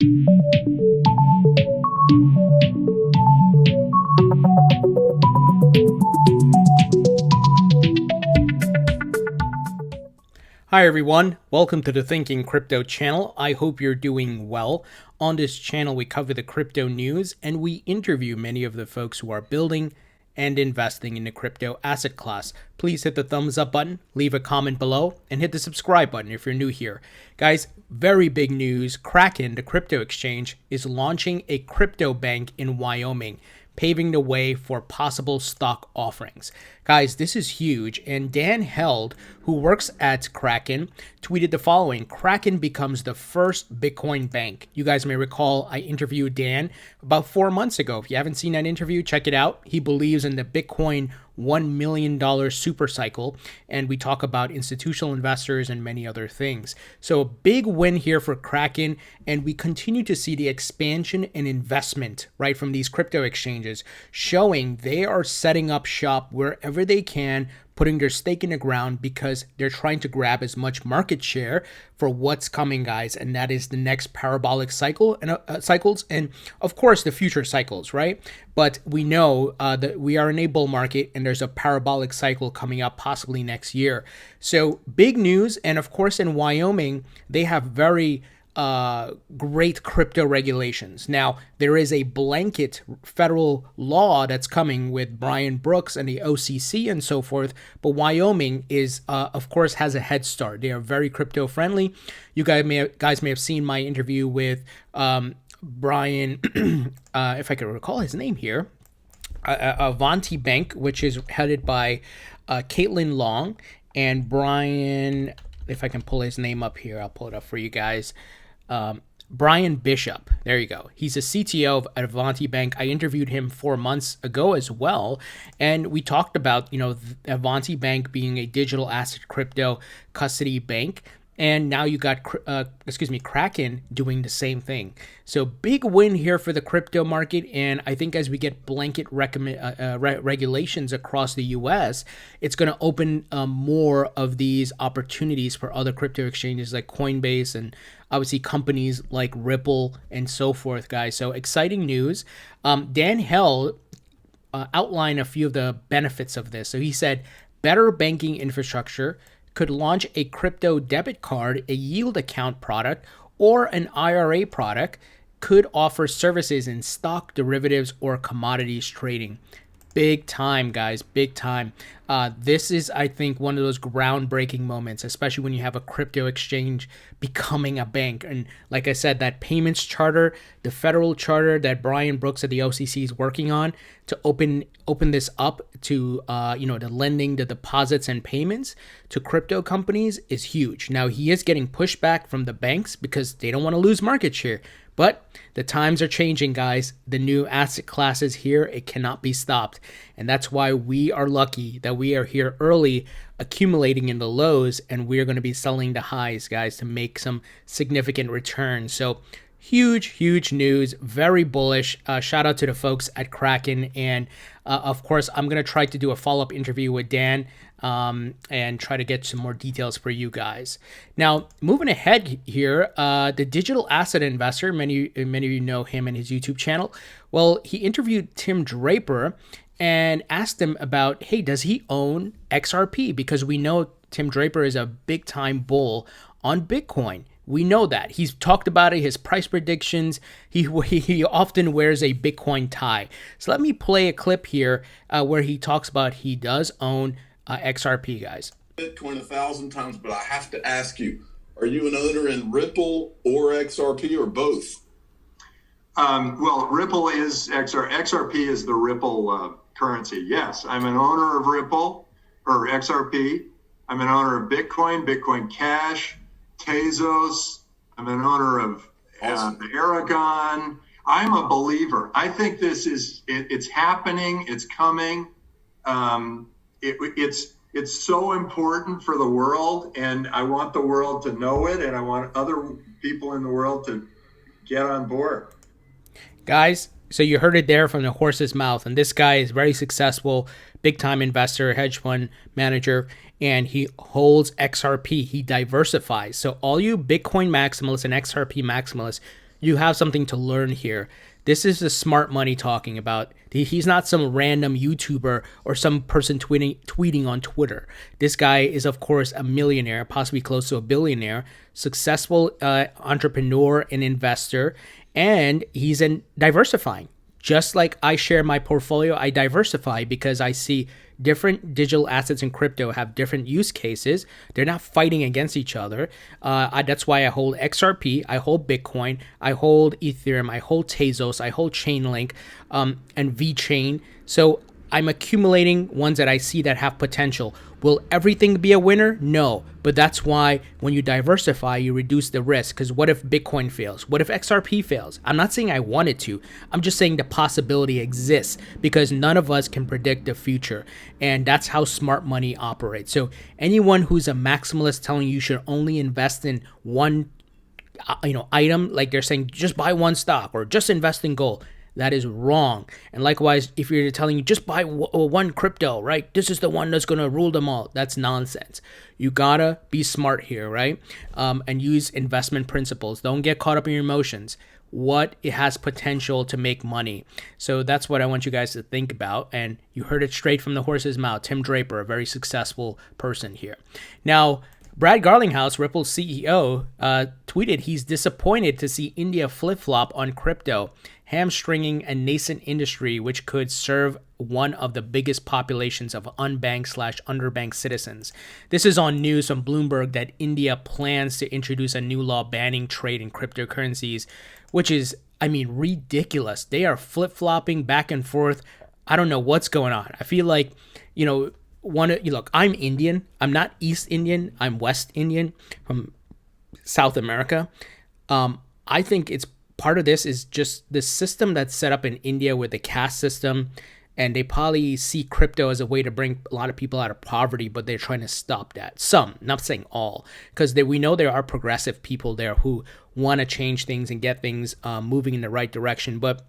Hi everyone, welcome to the Thinking Crypto channel. I hope you're doing well. On this channel, we cover the crypto news and we interview many of the folks who are building and investing in the crypto asset class. Please hit the thumbs up button, leave a comment below, and hit the subscribe button if you're new here. Guys, very big news. Kraken, the crypto exchange, is launching a crypto bank in Wyoming, paving the way for possible stock offerings. Guys, this is huge, and Dan Held, who works at Kraken, tweeted the following: Kraken becomes the first Bitcoin bank. You guys may recall I interviewed Dan about 4 months ago. If you haven't seen that interview, check it out. He believes in the Bitcoin $1 million super cycle, and we talk about institutional investors and many other things. So a big win here for Kraken, and we continue to see the expansion and investment right from these crypto exchanges, showing they are setting up shop wherever they can, putting their stake in the ground because they're trying to grab as much market share for what's coming, guys, and that is the next parabolic cycle and cycles, and of course the future cycles, right? But we know that we are in a bull market and there's a parabolic cycle coming up possibly next year. So big news, and of course in Wyoming they have very great crypto regulations. Now, there is a blanket federal law that's coming with Brian Brooks and the OCC and so forth, but Wyoming is, of course, has a head start. They are very crypto friendly. You guys may have seen my interview with Brian, if I can recall his name here, Avanti Bank, which is headed by Caitlin Long, and Brian, if I can pull his name up here, I'll pull it up for you guys. Brian Bishop. There you go. He's a CTO of Avanti Bank. I interviewed him 4 months ago as well. And we talked about, Avanti Bank being a digital asset crypto custody bank. And now you got, Kraken doing the same thing. So big win here for the crypto market. And I think as we get blanket regulations across the U.S., it's going to open more of these opportunities for other crypto exchanges like Coinbase and obviously companies like Ripple and so forth, guys. So exciting news. Dan Held outlined a few of the benefits of this. So he said, better banking infrastructure, could launch a crypto debit card, a yield account product, or an IRA product, could offer services in stock, derivatives, or commodities trading. Big time, guys, big time. This is, I think, one of those groundbreaking moments, especially when you have a crypto exchange becoming a bank. And like I said, that payments charter, the federal charter that Brian Brooks at the OCC is working on to open this up to, the lending, the deposits and payments to crypto companies is huge. Now, he is getting pushback from the banks because they don't want to lose market share. But the times are changing, guys. The new asset class is here. It cannot be stopped. And that's why we are lucky that we are here early, accumulating in the lows, and we're going to be selling the highs, guys, to make some significant returns. So huge news. Very bullish. Shout out to the folks at Kraken. And of course, I'm going to try to do a follow-up interview with Dan and try to get some more details for you guys. Now, moving ahead here, the digital asset investor, many of you know him and his YouTube channel. Well, he interviewed Tim Draper and asked him about, hey, does he own XRP? Because we know Tim Draper is a big-time bull on Bitcoin. We know that. He's talked about it, his price predictions. He often wears a Bitcoin tie. So let me play a clip here where he talks about he does own XRP, guys. Bitcoin 1,000 times, but I have to ask you, are you an owner in Ripple or XRP or both? Well, Ripple is XRP is the Ripple currency. Yes, I'm an owner of Ripple or XRP. I'm an owner of Bitcoin, Bitcoin Cash, Tezos. I'm an owner of Aragon. I'm a believer. I think this is it's happening. It's coming. It's so important for the world, and I want the world to know it, and I want other people in the world to get on board. Guys, so you heard it there from the horse's mouth, and this guy is very successful, big-time investor, hedge fund manager, and he holds XRP. He diversifies. So all you Bitcoin maximalists and XRP maximalists, you have something to learn here. This is the smart money talking about. He's not some random YouTuber or some person tweeting on Twitter. This guy is, of course, a millionaire, possibly close to a billionaire, successful entrepreneur and investor, and he's diversifying. Just like I share my portfolio, I diversify because I see different digital assets in crypto have different use cases. They're not fighting against each other. That's why I hold XRP, I hold Bitcoin, I hold Ethereum, I hold Tezos, I hold Chainlink, and VeChain. So I'm accumulating ones that I see that have potential. Will everything be a winner? No. But that's why when you diversify, you reduce the risk. Because what if Bitcoin fails? What if XRP fails? I'm not saying I want it to. I'm just saying the possibility exists because none of us can predict the future. And that's how smart money operates. So anyone who's a maximalist telling you should only invest in one item, like they're saying just buy one stock or just invest in gold, that is wrong. And likewise, if you're telling you just buy one crypto, right? This is the one that's going to rule them all. That's nonsense. You gotta be smart here, right? And use investment principles. Don't get caught up in your emotions. What it has potential to make money. So that's what I want you guys to think about. And you heard it straight from the horse's mouth. Tim Draper, a very successful person here. Now, Brad Garlinghouse, Ripple's CEO, tweeted he's disappointed to see India flip-flop on crypto, hamstringing a nascent industry which could serve one of the biggest populations of unbanked/underbanked citizens. This is on news from Bloomberg that India plans to introduce a new law banning trade in cryptocurrencies, which is, ridiculous. They are flip-flopping back and forth. I don't know what's going on. I feel like, look, I'm Indian. I'm not East Indian. I'm West Indian from South America. I think it's part of this is just the system that's set up in India with the caste system, and they probably see crypto as a way to bring a lot of people out of poverty, but they're trying to stop that. Some, not saying all, because we know there are progressive people there who want to change things and get things moving in the right direction, but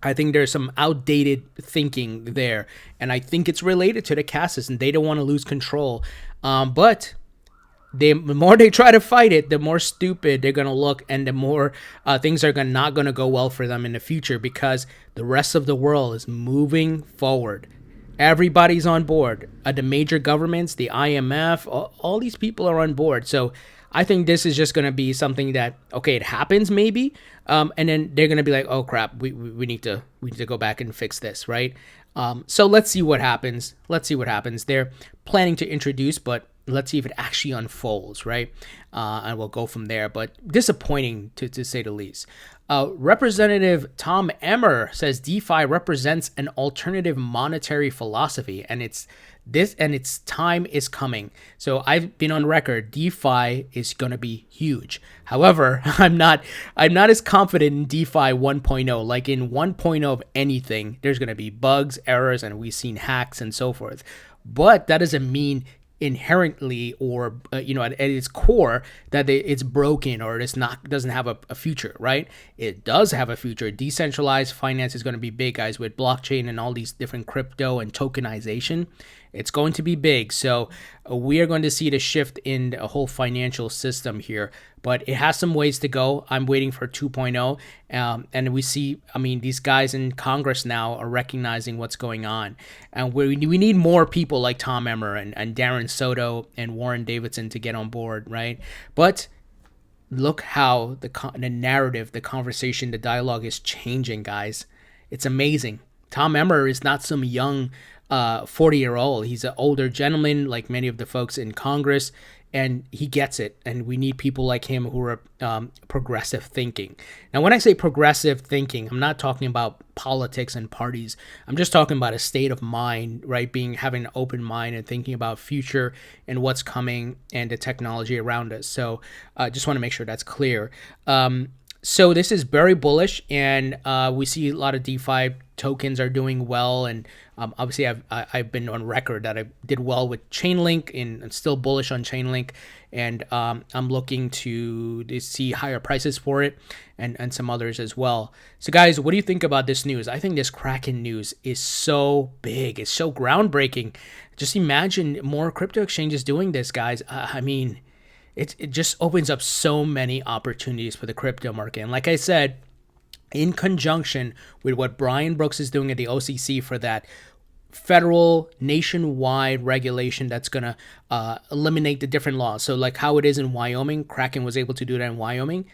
I think there's some outdated thinking there, and I think it's related to the caste system. They don't want to lose control, but the more they try to fight it, the more stupid they're going to look, and the more things are not going to go well for them in the future because the rest of the world is moving forward. Everybody's on board. The major governments, the IMF, all these people are on board. So I think this is just going to be something that, okay, it happens maybe, and then they're going to be like, oh crap, we need to go back and fix this, right? So let's see what happens. They're planning to introduce, but let's see if it actually unfolds, right? And we'll go from there. But disappointing to say the least. Representative Tom Emmer says DeFi represents an alternative monetary philosophy, and its time is coming. So I've been on record. DeFi is going to be huge. However, I'm not as confident in DeFi 1.0. Like in 1.0 of anything, there's going to be bugs, errors, and we've seen hacks and so forth. But that doesn't mean inherently or at its core that it's broken or doesn't have a future, right? It does have a future. Decentralized finance is going to be big, guys, with blockchain and all these different crypto and tokenization. It's going to be big. So we are going to see the shift in the whole financial system here, but it has some ways to go. I'm waiting for 2.0. And we see, these guys in Congress now are recognizing what's going on. And we need more people like Tom Emmer and Darren Soto and Warren Davidson to get on board, right? But look how the narrative, the conversation, the dialogue is changing, guys. It's amazing. Tom Emmer is not some young 40-year-old. He's an older gentleman like many of the folks in Congress, and he gets it. And we need people like him who are progressive thinking. Now, when I say progressive thinking, I'm not talking about politics and parties. I'm just talking about a state of mind, right? Having an open mind and thinking about future and what's coming and the technology around us. So I just want to make sure that's clear. So this is very bullish, and we see a lot of DeFi tokens are doing well, and obviously I've been on record that I did well with Chainlink, and I'm still bullish on Chainlink, and I'm looking to see higher prices for it, and some others as well. So guys, what do you think about this news? I think this Kraken news is so big, it's so groundbreaking. Just imagine more crypto exchanges doing this, guys. it just opens up so many opportunities for the crypto market. And like I said, in conjunction with what Brian Brooks is doing at the OCC for that federal nationwide regulation that's going to eliminate the different laws. So like how it is in Wyoming, Kraken was able to do that in Wyoming.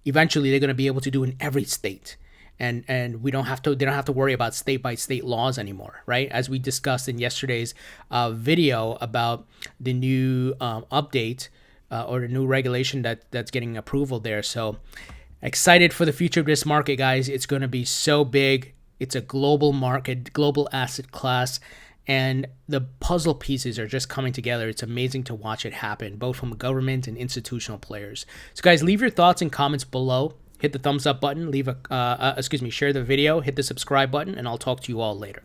Eventually, they're going to be able to do in every state. And they don't have to worry about state by state laws anymore, right? As we discussed in yesterday's video about the new update or the new regulation that's getting approval there. So excited for the future of this market, guys. It's going to be so big. It's a global market, global asset class, and the puzzle pieces are just coming together. It's amazing to watch it happen, both from government and institutional players. So guys, leave your thoughts and comments below. Hit the thumbs up button, share the video, hit the subscribe button, and I'll talk to you all later.